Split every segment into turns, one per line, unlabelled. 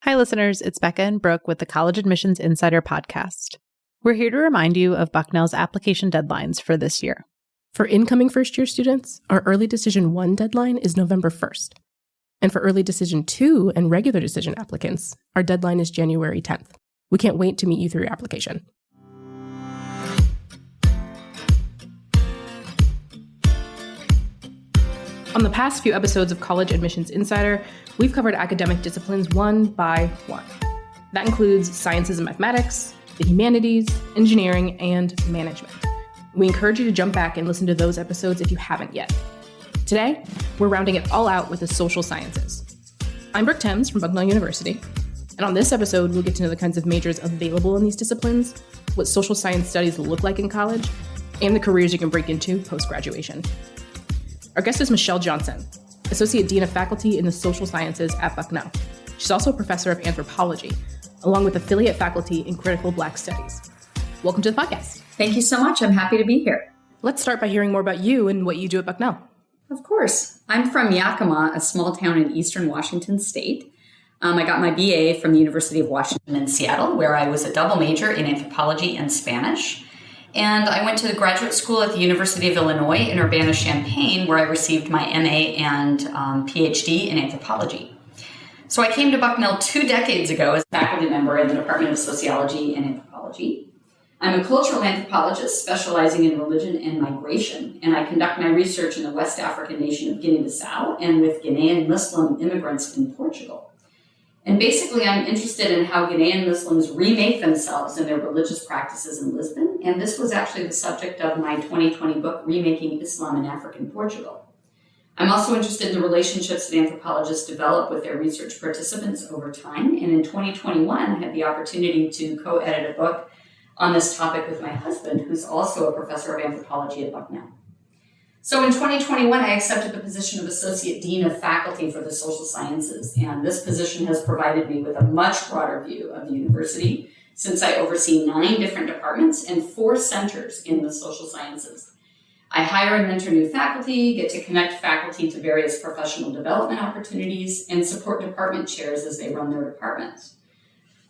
Hi, listeners. It's Becca and Brooke with the College Admissions Insider podcast. We're here to remind you of Bucknell's application deadlines for this year.
For incoming first-year students, our Early Decision 1 deadline is November 1st. And for Early Decision 2 and Regular Decision applicants, our deadline is January 10th. We can't wait to meet you through your application. On the past few episodes of College Admissions Insider, we've covered academic disciplines one by one. That includes sciences and mathematics, the humanities, engineering, and management. We encourage you to jump back and listen to those episodes if you haven't yet. Today, we're rounding it all out with the social sciences. I'm Brooke Thames from Bucknell University, and on this episode, we'll get to know the kinds of majors available in these disciplines, what social science studies look like in college, and the careers you can break into post-graduation. Our guest is Michelle Johnson, Associate Dean of Faculty in the Social Sciences at Bucknell. She's also a professor of anthropology, along with affiliate faculty in critical Black studies. Welcome to the podcast.
Thank you so much. I'm happy to be here.
Let's start by hearing more about you and what you do at Bucknell.
Of course. I'm from Yakima, a small town in eastern Washington state. I got my BA from the University of Washington in Seattle, where I was a double major in anthropology and Spanish. And I went to graduate school at the University of Illinois in Urbana-Champaign, where I received my MA and PhD in anthropology. So I came to Bucknell 2 decades ago as a faculty member in the Department of Sociology and Anthropology. I'm a cultural anthropologist specializing in religion and migration, and I conduct my research in the West African nation of Guinea-Bissau and with Ghanaian Muslim immigrants in Portugal. And basically, I'm interested in how Ghanaian Muslims remake themselves in their religious practices in Lisbon, and this was actually the subject of my 2020 book, Remaking Islam in African Portugal. I'm also interested in the relationships that anthropologists develop with their research participants over time, and in 2021, I had the opportunity to co-edit a book on this topic with my husband, who's also a professor of anthropology at Bucknell. So in 2021, I accepted the position of Associate Dean of Faculty for the Social Sciences, and this position has provided me with a much broader view of the university since I oversee 9 different departments and 4 centers in the social sciences. I hire and mentor new faculty, get to connect faculty to various professional development opportunities, and support department chairs as they run their departments.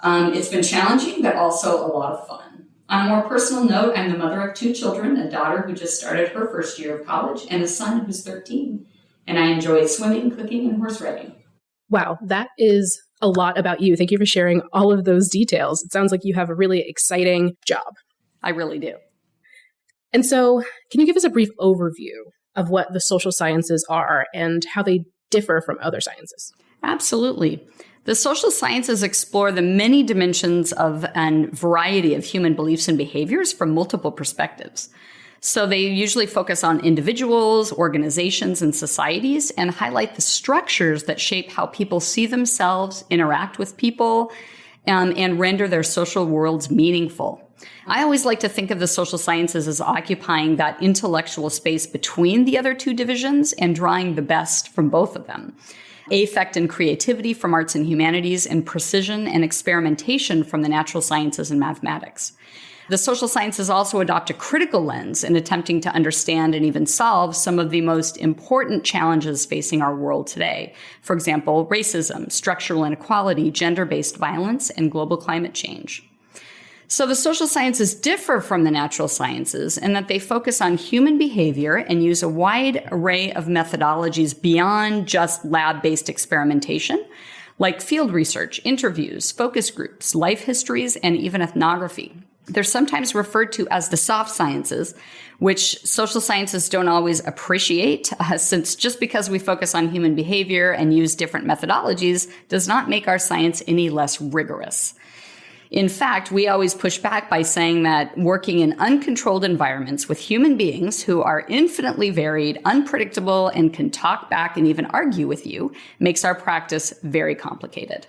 It's been challenging, but also a lot of fun. On a more personal note, I'm the mother of 2 children, a daughter who just started her first year of college, and a son who's 13. And I enjoy swimming, cooking, and horse riding.
Wow, that is a lot about you. Thank you for sharing all of those details. It sounds like you have a really exciting job.
I really do.
And so, can you give us a brief overview of what the social sciences are and how they differ from other sciences?
Absolutely. The social sciences explore the many dimensions of and variety of human beliefs and behaviors from multiple perspectives. So they usually focus on individuals, organizations, and societies and highlight the structures that shape how people see themselves, interact with people, and render their social worlds meaningful. I always like to think of the social sciences as occupying that intellectual space between the other 2 divisions and drawing the best from both of them. Affect and creativity from arts and humanities, and precision and experimentation from the natural sciences and mathematics. The social sciences also adopt a critical lens in attempting to understand and even solve some of the most important challenges facing our world today. For example, racism, structural inequality, gender-based violence, and global climate change. So the social sciences differ from the natural sciences in that they focus on human behavior and use a wide array of methodologies beyond just lab-based experimentation, like field research, interviews, focus groups, life histories, and even ethnography. They're sometimes referred to as the soft sciences, which social sciences don't always appreciate, since just because we focus on human behavior and use different methodologies does not make our science any less rigorous. In fact, we always push back by saying that working in uncontrolled environments with human beings who are infinitely varied, unpredictable, and can talk back and even argue with you makes our practice very complicated.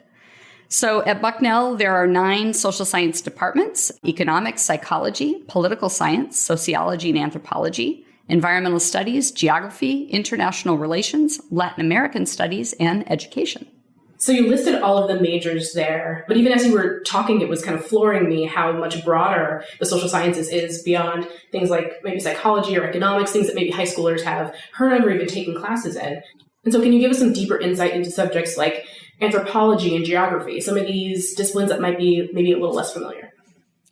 So at Bucknell, there are 9 social science departments: economics, psychology, political science, sociology and anthropology, environmental studies, geography, international relations, Latin American studies, and education.
So you listed all of the majors there, but even as you were talking, it was kind of flooring me how much broader the social sciences is beyond things like maybe psychology or economics, things that maybe high schoolers have heard of or even taken classes in. And so can you give us some deeper insight into subjects like anthropology and geography, some of these disciplines that might be maybe a little less familiar?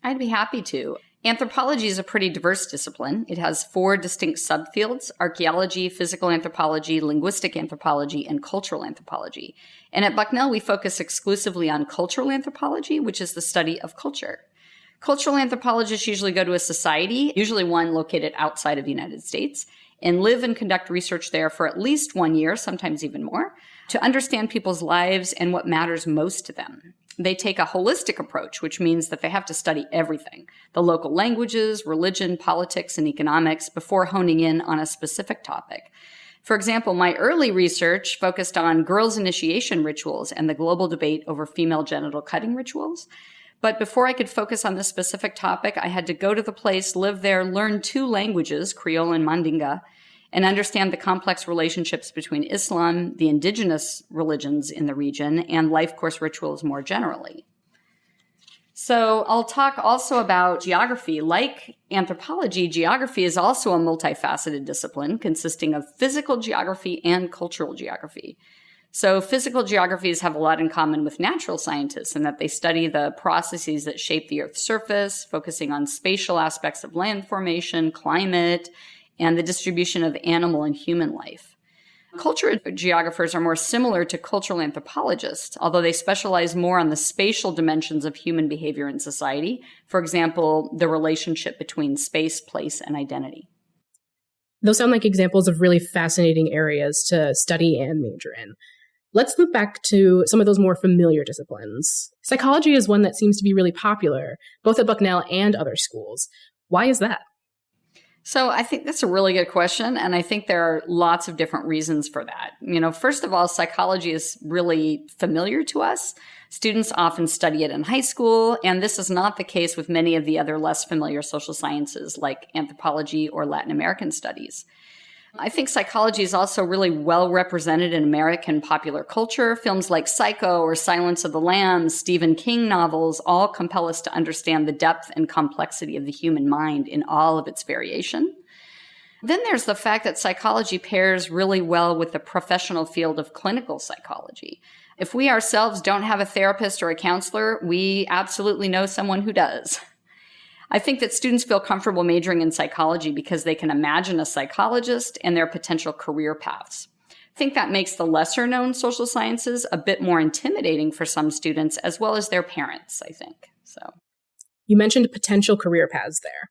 I'd be happy to. Anthropology is a pretty diverse discipline. It has 4 distinct subfields: archaeology, physical anthropology, linguistic anthropology, and cultural anthropology. And at Bucknell, we focus exclusively on cultural anthropology, which is the study of culture. Cultural anthropologists usually go to a society, usually one located outside of the United States, and live and conduct research there for at least 1 year, sometimes even more, to understand people's lives and what matters most to them. They take a holistic approach, which means that they have to study everything, the local languages, religion, politics, and economics, before honing in on a specific topic. For example, my early research focused on girls' initiation rituals and the global debate over female genital cutting rituals. But before I could focus on this specific topic, I had to go to the place, live there, learn 2 languages, Creole and Mandinga, and understand the complex relationships between Islam, the indigenous religions in the region, and life course rituals more generally. So I'll talk also about geography. Like anthropology, geography is also a multifaceted discipline consisting of physical geography and cultural geography. So physical geographies have a lot in common with natural scientists in that they study the processes that shape the Earth's surface, focusing on spatial aspects of land formation, climate, and the distribution of animal and human life. Cultural geographers are more similar to cultural anthropologists, although they specialize more on the spatial dimensions of human behavior and society. For example, the relationship between space, place, and identity.
Those sound like examples of really fascinating areas to study and major in. Let's look back to some of those more familiar disciplines. Psychology is one that seems to be really popular, both at Bucknell and other schools. Why is that?
So I think that's a really good question, and I think there are lots of different reasons for that. First of all, psychology is really familiar to us. Students often study it in high school, and this is not the case with many of the other less familiar social sciences like anthropology or Latin American studies. I think psychology is also really well represented in American popular culture. Films like Psycho or Silence of the Lambs, Stephen King novels all compel us to understand the depth and complexity of the human mind in all of its variation. Then there's the fact that psychology pairs really well with the professional field of clinical psychology. If we ourselves don't have a therapist or a counselor, we absolutely know someone who does. I think that students feel comfortable majoring in psychology because they can imagine a psychologist and their potential career paths. I think that makes the lesser known social sciences a bit more intimidating for some students as well as their parents, I think. So,
you mentioned potential career paths there.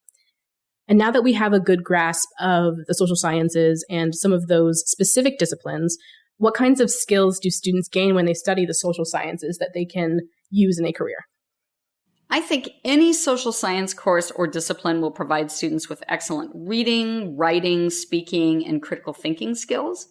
And now that we have a good grasp of the social sciences and some of those specific disciplines, what kinds of skills do students gain when they study the social sciences that they can use in a career?
I think any social science course or discipline will provide students with excellent reading, writing, speaking, and critical thinking skills.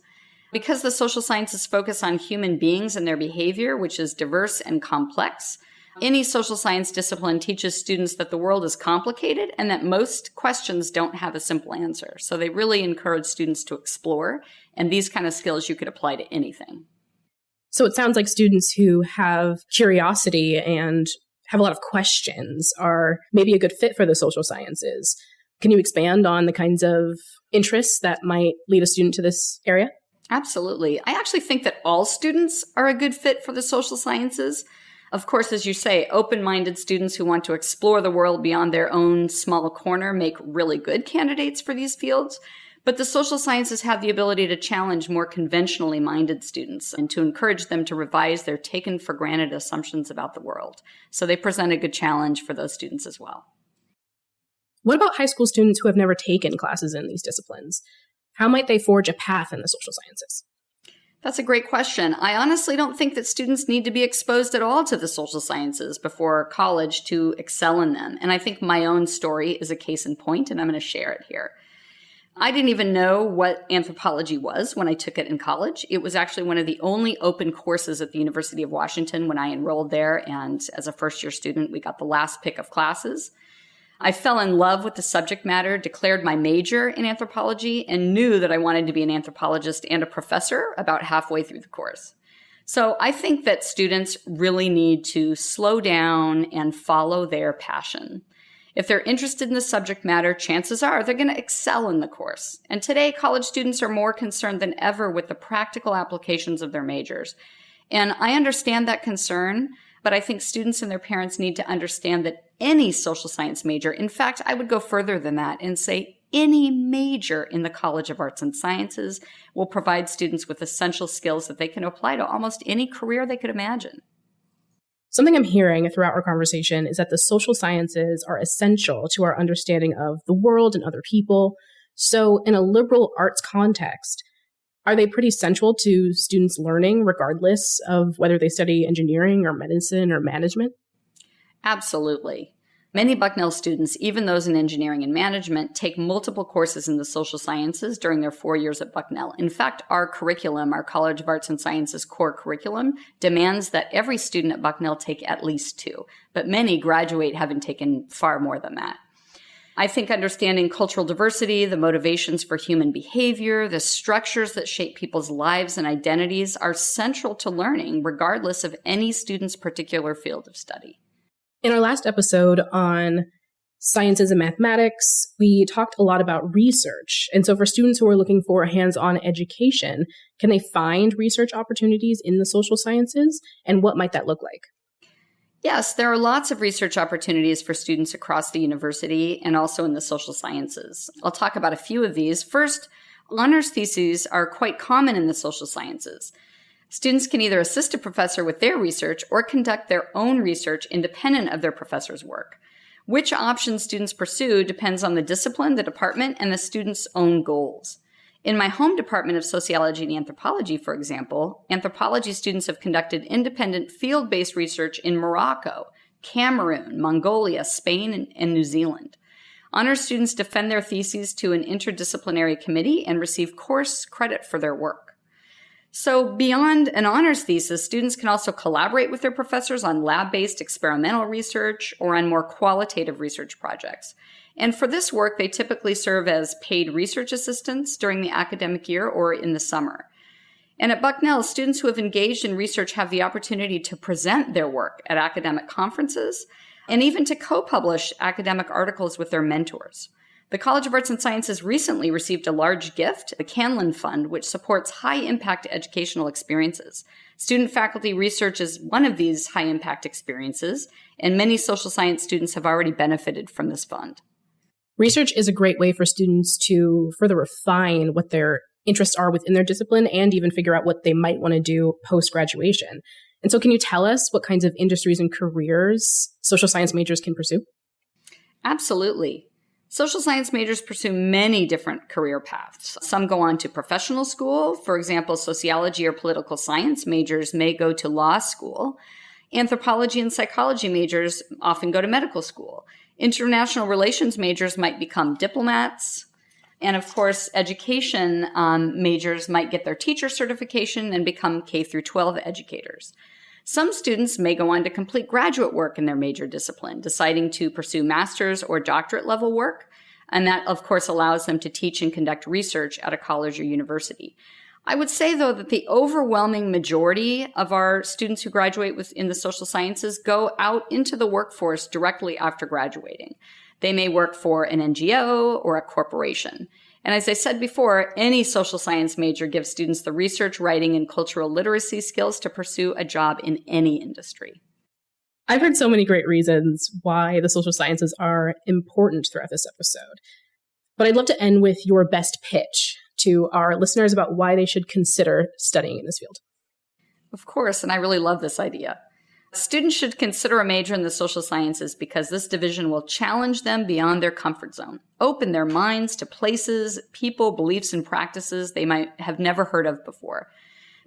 Because the social sciences focus on human beings and their behavior, which is diverse and complex, any social science discipline teaches students that the world is complicated and that most questions don't have a simple answer. So they really encourage students to explore, and these kind of skills you could apply to anything.
So it sounds like students who have curiosity and have a lot of questions are maybe a good fit for the social sciences. Can you expand on the kinds of interests that might lead a student to this area?
Absolutely. I actually think that all students are a good fit for the social sciences. Of course, as you say, open-minded students who want to explore the world beyond their own small corner make really good candidates for these fields. But the social sciences have the ability to challenge more conventionally minded students and to encourage them to revise their taken-for-granted assumptions about the world. So they present a good challenge for those students as well.
What about high school students who have never taken classes in these disciplines? How might they forge a path in the social sciences?
That's a great question. I honestly don't think that students need to be exposed at all to the social sciences before college to excel in them. And I think my own story is a case in point, and I'm going to share it here. I didn't even know what anthropology was when I took it in college. It was actually one of the only open courses at the University of Washington when I enrolled there. And as a first-year student, we got the last pick of classes. I fell in love with the subject matter, declared my major in anthropology, and knew that I wanted to be an anthropologist and a professor about halfway through the course. So I think that students really need to slow down and follow their passion. If they're interested in the subject matter, chances are they're going to excel in the course. And today, college students are more concerned than ever with the practical applications of their majors. And I understand that concern, but I think students and their parents need to understand that any social science major, in fact, I would go further than that and say any major in the College of Arts and Sciences will provide students with essential skills that they can apply to almost any career they could imagine.
Something I'm hearing throughout our conversation is that the social sciences are essential to our understanding of the world and other people. So in a liberal arts context, are they pretty central to students' learning, regardless of whether they study engineering or medicine or management?
Absolutely. Many Bucknell students, even those in engineering and management, take multiple courses in the social sciences during their 4 years at Bucknell. In fact, our curriculum, our College of Arts and Sciences core curriculum, demands that every student at Bucknell take at least 2, but many graduate having taken far more than that. I think understanding cultural diversity, the motivations for human behavior, the structures that shape people's lives and identities are central to learning, regardless of any student's particular field of study.
In our last episode on sciences and mathematics, we talked a lot about research. And so for students who are looking for a hands-on education, can they find research opportunities in the social sciences? And what might that look like?
Yes, there are lots of research opportunities for students across the university and also in the social sciences. I'll talk about a few of these. First, honors theses are quite common in the social sciences. Students can either assist a professor with their research or conduct their own research independent of their professor's work. Which option students pursue depends on the discipline, the department, and the student's own goals. In my home department of sociology and anthropology, for example, anthropology students have conducted independent field-based research in Morocco, Cameroon, Mongolia, Spain, and New Zealand. Honors students defend their theses to an interdisciplinary committee and receive course credit for their work. So beyond an honors thesis, students can also collaborate with their professors on lab-based experimental research or on more qualitative research projects. And for this work, they typically serve as paid research assistants during the academic year or in the summer. And at Bucknell, students who have engaged in research have the opportunity to present their work at academic conferences and even to co-publish academic articles with their mentors. The College of Arts and Sciences recently received a large gift, the Canlin Fund, which supports high-impact educational experiences. Student faculty research is one of these high-impact experiences, and many social science students have already benefited from this fund.
Research is a great way for students to further refine what their interests are within their discipline and even figure out what they might want to do post-graduation. And so can you tell us what kinds of industries and careers social science majors can pursue?
Absolutely. Social science majors pursue many different career paths. Some go on to professional school. For example, sociology or political science majors may go to law school. Anthropology and psychology majors often go to medical school. International relations majors might become diplomats. And of course, education majors might get their teacher certification and become K through 12 educators. Some students may go on to complete graduate work in their major discipline, deciding to pursue master's or doctorate level work. And that, of course, allows them to teach and conduct research at a college or university. I would say, though, that the overwhelming majority of our students who graduate in the social sciences go out into the workforce directly after graduating. They may work for an NGO or a corporation. And as I said before, any social science major gives students the research, writing, and cultural literacy skills to pursue a job in any industry.
I've heard so many great reasons why the social sciences are important throughout this episode. But I'd love to end with your best pitch to our listeners about why they should consider studying in this field.
Of course, and I really love this idea. Students should consider a major in the social sciences because this division will challenge them beyond their comfort zone, open their minds to places, people, beliefs, and practices they might have never heard of before.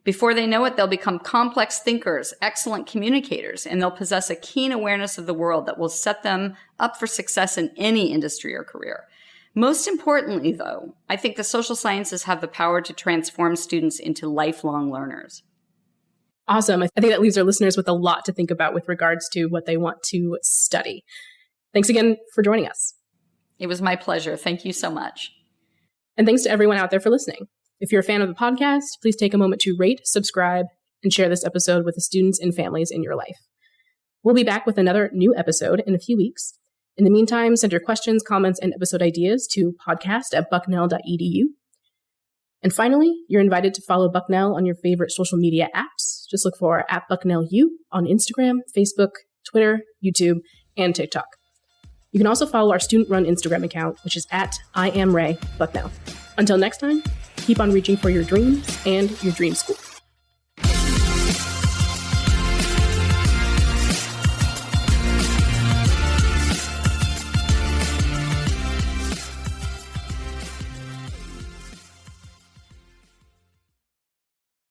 Before they know it, they'll become complex thinkers, excellent communicators, and they'll possess a keen awareness of the world that will set them up for success in any industry or career. Most importantly, though, I think the social sciences have the power to transform students into lifelong learners.
Awesome. I think that leaves our listeners with a lot to think about with regards to what they want to study. Thanks again for joining us.
It was my pleasure. Thank you so much.
And thanks to everyone out there for listening. If you're a fan of the podcast, please take a moment to rate, subscribe, and share this episode with the students and families in your life. We'll be back with another new episode in a few weeks. In the meantime, send your questions, comments, and episode ideas to podcast@bucknell.edu. And finally, you're invited to follow Bucknell on your favorite social media apps. Just look for @BucknellU on Instagram, Facebook, Twitter, YouTube, and TikTok. You can also follow our student-run Instagram account, which is @IamRayBucknell. Until next time, keep on reaching for your dreams and your dream school.